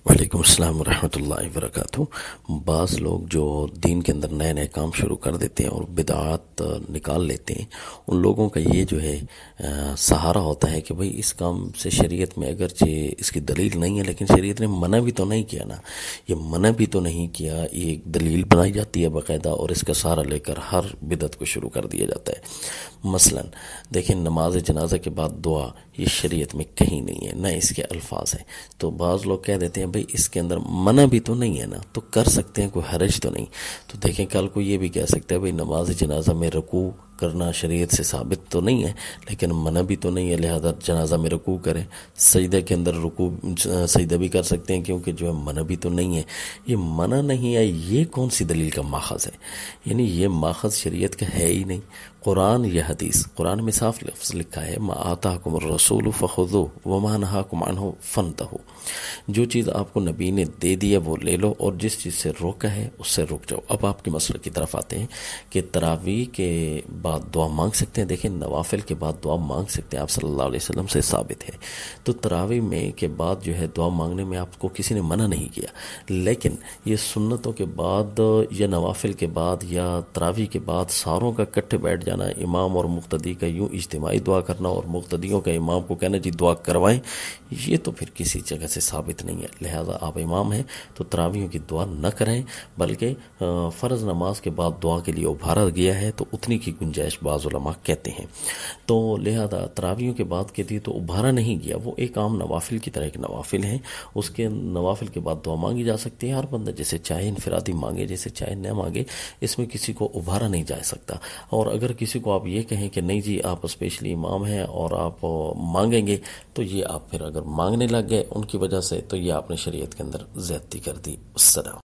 وعلیکم السلام ورحمۃ اللہ وبرکاتہ۔ بعض لوگ جو دین کے اندر نئے نئے کام شروع کر دیتے ہیں اور بدعات نکال لیتے ہیں، ان لوگوں کا یہ جو ہے سہارا ہوتا ہے کہ بھئی اس کام سے شریعت میں اگرچہ اس کی دلیل نہیں ہے لیکن شریعت نے منع بھی تو نہیں کیا نا، یہ منع بھی تو نہیں کیا، یہ ایک دلیل بنائی جاتی ہے باقاعدہ اور اس کا سہارا لے کر ہر بدعت کو شروع کر دیا جاتا ہے۔ مثلا دیکھیں، نماز جنازہ کے بعد دعا یہ شریعت میں کہیں نہیں ہے، نہ اس کے الفاظ ہیں، تو بعض لوگ کہہ دیتے ہیں بھئی اس کے اندر منع بھی تو نہیں ہے نا، تو کر سکتے ہیں، کوئی حرج تو نہیں۔ تو دیکھیں، کل کو یہ بھی کہہ سکتے ہیں بھئی نماز جنازہ میں رکوع کرنا شریعت سے ثابت تو نہیں ہے لیکن منع بھی تو نہیں ہے، لہذا جنازہ میں رکوع کریں، سجدہ کے اندر رکوع سجدہ بھی کر سکتے ہیں کیونکہ جو ہے منع بھی تو نہیں ہے۔ یہ منع نہیں ہے، یہ کون سی دلیل کا ماخذ ہے؟ یعنی یہ ماخذ شریعت کا ہے ہی نہیں۔ قرآن یا حدیث، قرآن میں صاف لفظ لکھا ہے ما آتاکم الرسول فخذوہ وما نہاکم عنہ فانتہوا، جو چیز آپ کو نبی نے دے دیا وہ لے لو اور جس چیز سے روکا ہے اس سے رک جاؤ۔ اب آپ کے مسئلے کی طرف آتے ہیں کہ تراویح کے بعد دعا مانگ سکتے ہیں۔ دیکھیں، نوافل کے بعد دعا مانگ سکتے ہیں، آپ صلی اللہ علیہ وسلم سے ثابت ہے، تو تراویح میں کے بعد جو ہے دعا مانگنے میں آپ کو کسی نے منع نہیں کیا، لیکن یہ سنتوں کے بعد یا نوافل کے بعد یا تراویح کے بعد ساروں کا کٹھے بیٹھ جانا، امام اور مقتدی کا یوں اجتماعی دعا کرنا اور مقتدیوں کا امام کو کہنا جی دعا کروائیں، یہ تو پھر کسی جگہ سے ثابت نہیں ہے۔ لہذا آپ امام ہیں تو تراویحوں کی دعا نہ کریں، بلکہ فرض نماز کے بعد دعا کے لیے ابھارا گیا ہے تو اتنی کی گنجائش بعض علماء کہتے ہیں، تو لہذا تراویحوں کے بعد کے لیے تو ابھارا نہیں گیا، وہ ایک عام نوافل کی طرح ایک نوافل ہیں، اس کے نوافل کے بعد دعا مانگی جا سکتی ہے، ہر بندہ جیسے چاہے انفرادی مانگے جیسے چاہے نہ مانگے، اس میں کسی کو ابھارا نہیں جا سکتا۔ اور اگر کسی کو آپ یہ کہیں کہ نہیں جی آپ اسپیشلی امام ہیں اور آپ مانگیں گے، تو یہ آپ پھر اگر مانگنے لگ گئے ان کی وجہ سے، تو یہ آپ نے شریعت کے اندر زیادتی کر دی۔ السلام۔